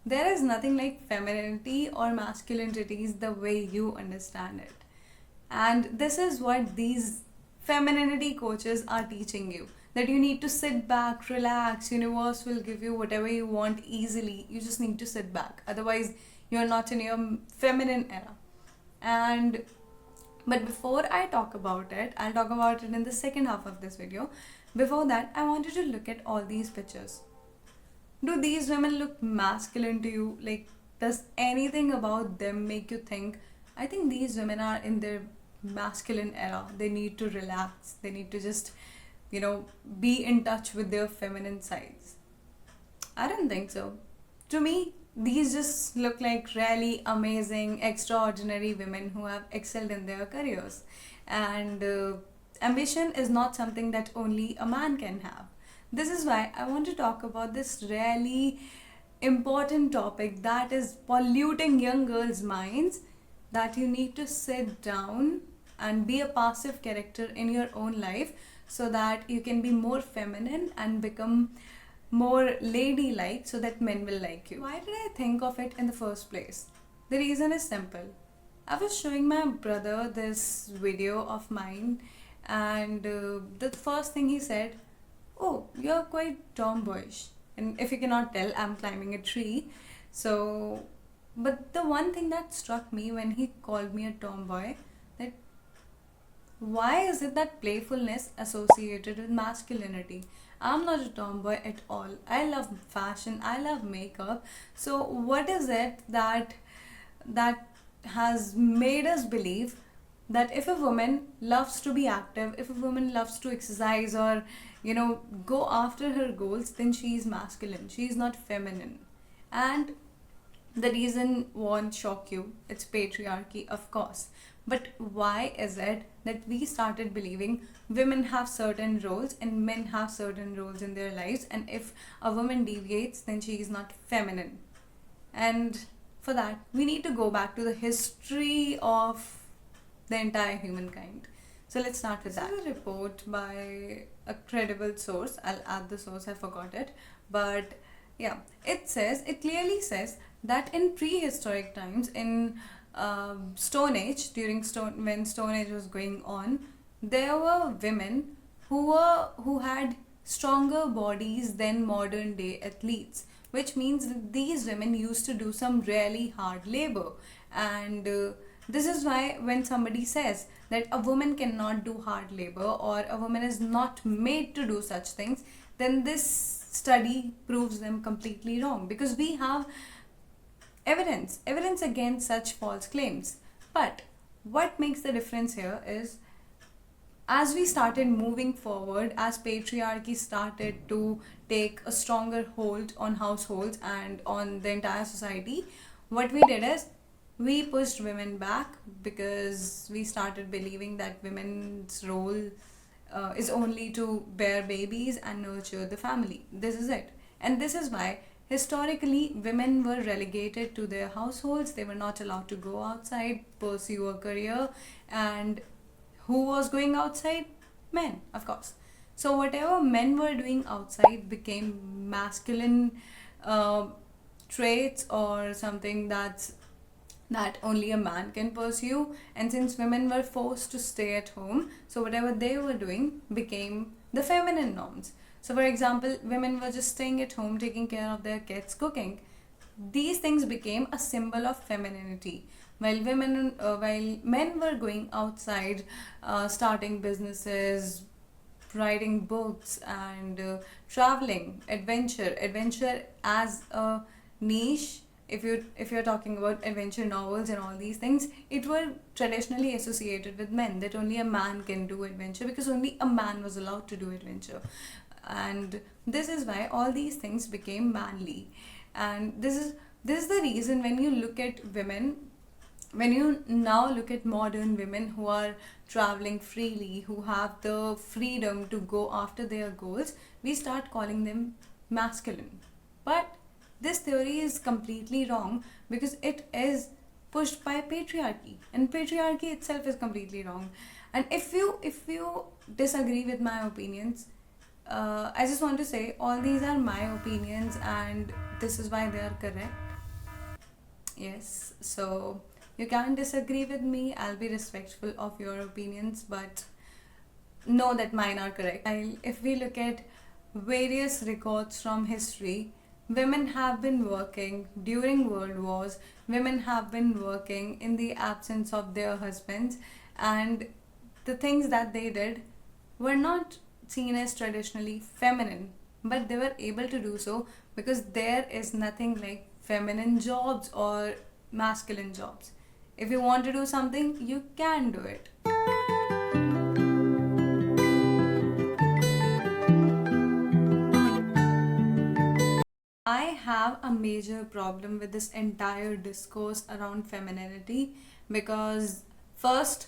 There is nothing like femininity or masculinity is the way you understand it. And this is what these femininity coaches are teaching you, that you need to sit back, relax, universe will give you whatever you want easily. You just need to sit back. Otherwise, you're not in your feminine era. And but before I talk about it, I'll talk about it in the second half of this video. Before that, I wanted to look at all these pictures. Do these women look masculine to you? Like, does anything about them make you think, I think these women are in their masculine era? They need to relax. They need to just, be in touch with their feminine sides. I don't think so. To me, these just look like really amazing, extraordinary women who have excelled in their careers. And ambition is not something that only a man can have. This is why I want to talk about this really important topic that is polluting young girls' minds, that you need to sit down and be a passive character in your own life so that you can be more feminine and become more ladylike so that men will like you. Why did I think of it in the first place? The reason is simple. I was showing my brother this video of mine, and the first thing he said, "Oh, you're quite tomboyish." And if you cannot tell, I'm climbing a tree. So, but the one thing that struck me when he called me a tomboy, that why is it that playfulness associated with masculinity? I'm not a tomboy at all. I love fashion. I love makeup. So what is it that has made us believe that if a woman loves to be active, if a woman loves to exercise or go after her goals, then she is masculine. She is not feminine. And the reason won't shock you. It's patriarchy, of course. But why is it that we started believing women have certain roles and men have certain roles in their lives, and if a woman deviates, then she is not feminine? And for that, we need to go back to the history of the entire humankind. So let's start with that. This is a report by a credible source. I'll add the source, I forgot it. But yeah, it clearly says that in prehistoric times, in Stone Age, when Stone Age was going on, there were women who had stronger bodies than modern day athletes, which means that these women used to do some really hard labor. And this is why when somebody says that a woman cannot do hard labor or a woman is not made to do such things, then this study proves them completely wrong, because we have evidence against such false claims. But what makes the difference here is, as we started moving forward, as patriarchy started to take a stronger hold on households and on the entire society, what we did is we pushed women back, because we started believing that women's role is only to bear babies and nurture the family. This is it. And this is why historically women were relegated to their households. They were not allowed to go outside, pursue a career. And who was going outside? Men, of course. So whatever men were doing outside became masculine traits, or something that only a man can pursue. And since women were forced to stay at home, so whatever they were doing became the feminine norms. So for example, women were just staying at home, taking care of their kids, cooking. These things became a symbol of femininity, while men were going outside, starting businesses, writing books, and traveling. Adventure as a niche. If you're talking about adventure novels and all these things, it were traditionally associated with men, that only a man can do adventure, because only a man was allowed to do adventure. And this is why all these things became manly. And this is the reason, when you look at women, when you now look at modern women who are traveling freely, who have the freedom to go after their goals, we start calling them masculine. But this theory is completely wrong, because it is pushed by patriarchy, and patriarchy itself is completely wrong. And if you disagree with my opinions, I just want to say all these are my opinions, and this is why they are correct. Yes, so you can disagree with me. I'll be respectful of your opinions, but know that mine are correct. If we look at various records from history, women have been working during world wars, women have been working in the absence of their husbands, and the things that they did were not seen as traditionally feminine, but they were able to do so because there is nothing like feminine jobs or masculine jobs. If you want to do something, you can do it. I have a major problem with this entire discourse around femininity because, first,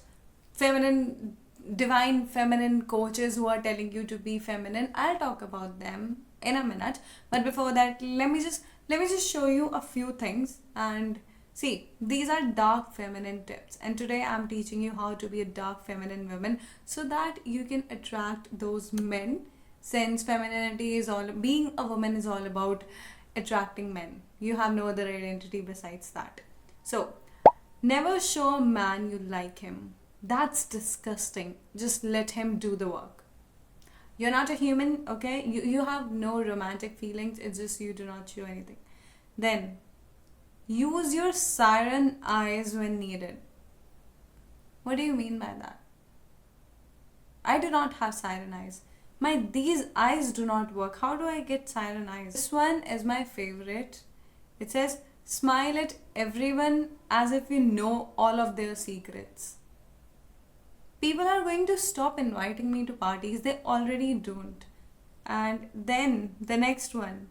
feminine, divine feminine coaches who are telling you to be feminine. I'll talk about them in a minute. But before that, let me just show you a few things and see. These are dark feminine tips, and today I'm teaching you how to be a dark feminine woman so that you can attract those men, since femininity is all, being a woman is all about attracting men. You have no other identity besides that. So never show a man you like him. That's disgusting. Just let him do the work. You're not a human, okay? You have no romantic feelings, it's just you do not show anything. Then use your siren eyes when needed. What do you mean by that? I do not have siren eyes. These eyes do not work. How do I get siren eyes? This one is my favorite. It says smile at everyone as if you know all of their secrets. People are going to stop inviting me to parties. They already don't. And then the next one.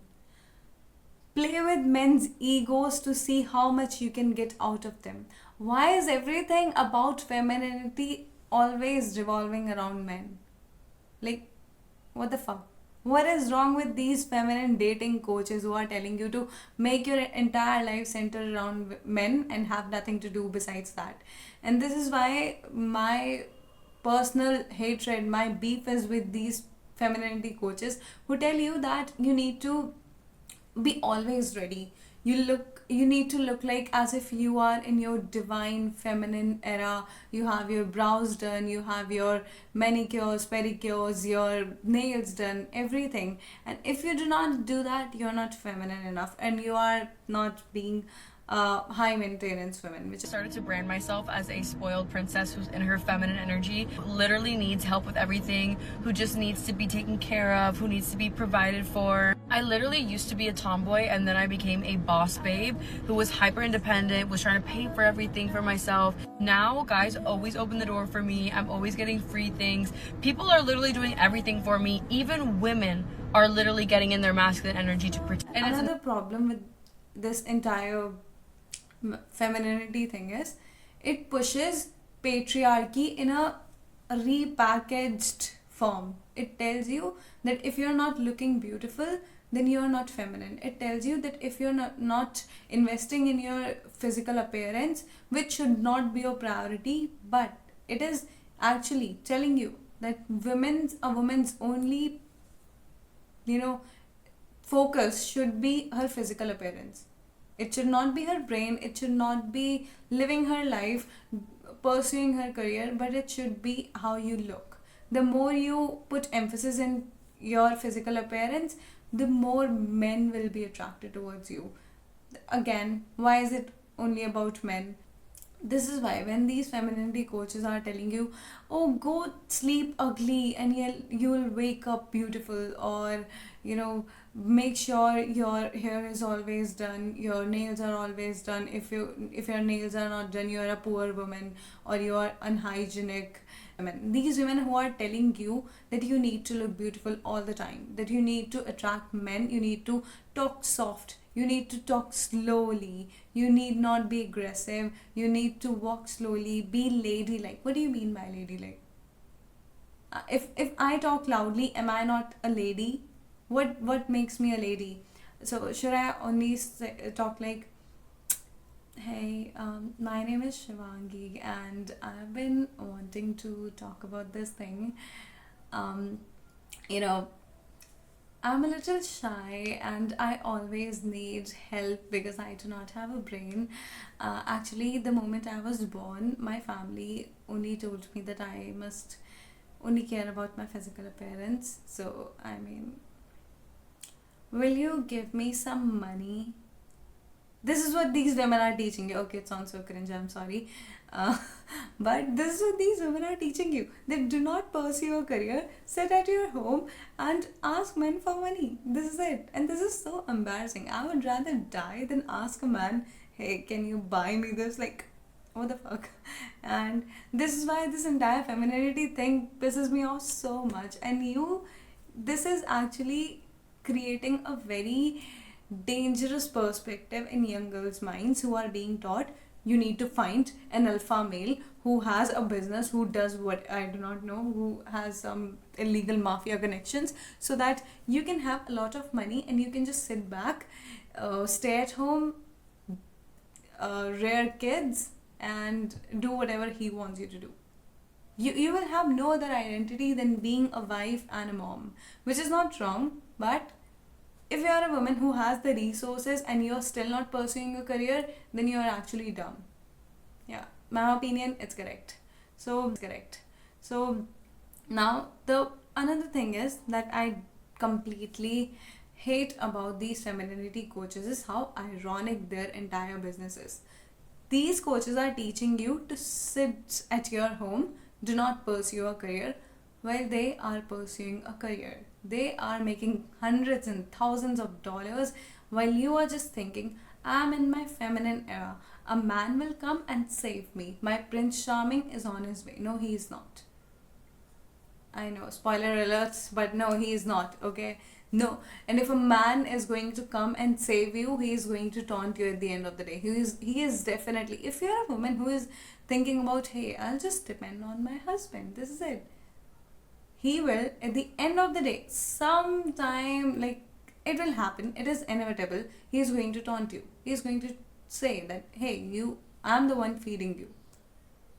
Play with men's egos to see how much you can get out of them. Why is everything about femininity always revolving around men? Like, what the fuck? What is wrong with these feminine dating coaches who are telling you to make your entire life center around men and have nothing to do besides that? And this is why my personal hatred, my beef is with these femininity coaches who tell you that you need to be always ready. You need to look like as if you are in your divine feminine era. You have your brows done, you have your manicures, pedicures, your nails done, everything. And if you do not do that, you're not feminine enough and you are not being high maintenance women, which Started to brand myself as a spoiled princess who's in her feminine energy, literally needs help with everything, who just needs to be taken care of, who needs to be provided for. I literally used to be a tomboy and then I became a boss babe who was hyper independent, was trying to pay for everything for myself. Now guys always open the door for me. I'm always getting free things. People are literally doing everything for me. Even women are literally getting in their masculine energy to protect. And another problem with this entire femininity thing is it pushes patriarchy in a repackaged form. It tells you that if you're not looking beautiful, then you're not feminine. It tells you that if you're not investing in your physical appearance, which should not be your priority, but it is actually telling you that a woman's only, you know, focus should be her physical appearance. It should not be her brain, it should not be living her life, pursuing her career, but it should be how you look. The more you put emphasis in your physical appearance, the more men will be attracted towards you. Again, why is it only about men? This is why when these femininity coaches are telling you, oh, go sleep ugly and you'll wake up beautiful, or make sure your hair is always done, your nails are always done. If your nails are not done, you're a poor woman or you are unhygienic. These women who are telling you that you need to look beautiful all the time, that you need to attract men, you need to talk soft, you need to talk slowly, you need not be aggressive, you need to walk slowly, be ladylike. What do you mean by ladylike? If I talk loudly, am I not a lady? What makes me a lady? So should I only talk like, hey, my name is Shivangi and I've been wanting to talk about this thing. Um, you know, I'm a little shy and I always need help because I do not have a brain. Actually, the moment I was born, my family only told me that I must only care about my physical appearance. So, I mean, will you give me some money? This is what these women are teaching you. Okay, it sounds so cringe, I'm sorry. Uh, but this is what these women are teaching you. They do not pursue a career, sit at your home and ask men for money. This is it. And this is so embarrassing. I would rather die than ask a man, hey, can you buy me this? Like, what the fuck? And this is why this entire femininity thing pisses me off so much. And this is actually creating a very dangerous perspective in young girls' minds who are being taught you need to find an alpha male who has a business, who does what I do not know, who has some illegal mafia connections, so that you can have a lot of money and you can just sit back, stay at home, rear kids, and do whatever he wants you to do. You will have no other identity than being a wife and a mom, which is not wrong, but if you are a woman who has the resources and you're still not pursuing a career, then you're actually dumb. Yeah, my opinion, it's correct. So now the another thing is that I completely hate about these femininity coaches is how ironic their entire business is. These coaches are teaching you to sit at your home, do not pursue a career, while they are pursuing a career. They are making hundreds and thousands of dollars while you are just thinking, I'm in my feminine era. A man will come and save me. My Prince Charming is on his way. No, he is not. I know, spoiler alerts, but no, he is not, okay? No. And if a man is going to come and save you, he is going to taunt you at the end of the day. He is definitely, if you're a woman who is thinking about, hey, I'll just depend on my husband, this is it. He will, at the end of the day, sometime, like, it will happen, it is inevitable, he is going to taunt you. He is going to say that, hey, I'm the one feeding you.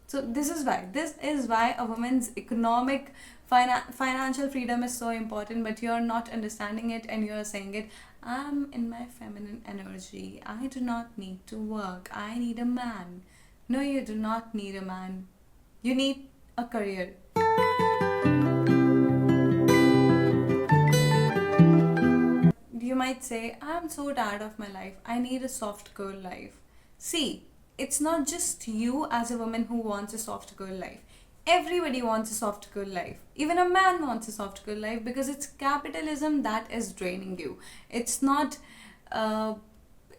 So this is why a woman's economic financial freedom is so important, but you're not understanding it and you're saying it. I'm in my feminine energy. I do not need to work. I need a man. No, you do not need a man. You need a career. You might say, I'm so tired of my life. I need a soft girl life. See, it's not just you as a woman who wants a soft girl life. Everybody wants a soft girl life. Even a man wants a soft girl life because it's capitalism that is draining you. It's not,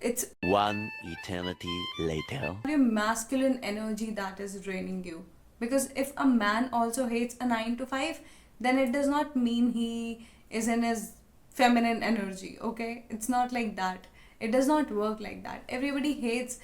it's One eternity later. your masculine energy that is draining you. Because if a man also hates a 9 to 5, then it does not mean he is in his feminine energy, okay? It's not like that. It does not work like that. Everybody hates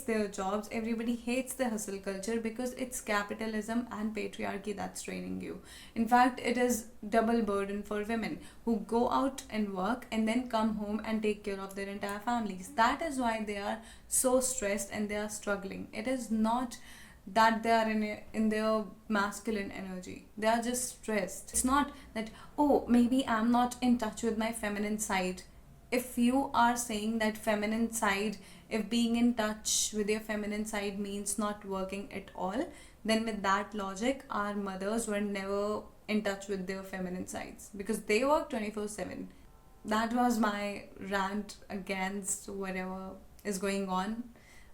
their jobs, everybody hates the hustle culture because it's capitalism and patriarchy that's draining you. In fact, it is double burden for women who go out and work and then come home and take care of their entire families. That is why they are so stressed and they are struggling. It is not that they are in their masculine energy, they are just stressed. It's not that, oh, maybe I'm not in touch with my feminine side. If you are saying that feminine side, if being in touch with your feminine side means not working at all, then with that logic, our mothers were never in touch with their feminine sides because they work 24/7. That was my rant against whatever is going on,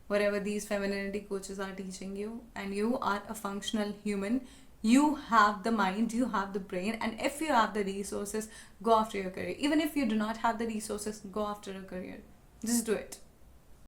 whatever these femininity coaches are teaching you. And you are a functional human. You have the mind, you have the brain, and if you have the resources, go after your career. Even if you do not have the resources, go after a career. Just do it.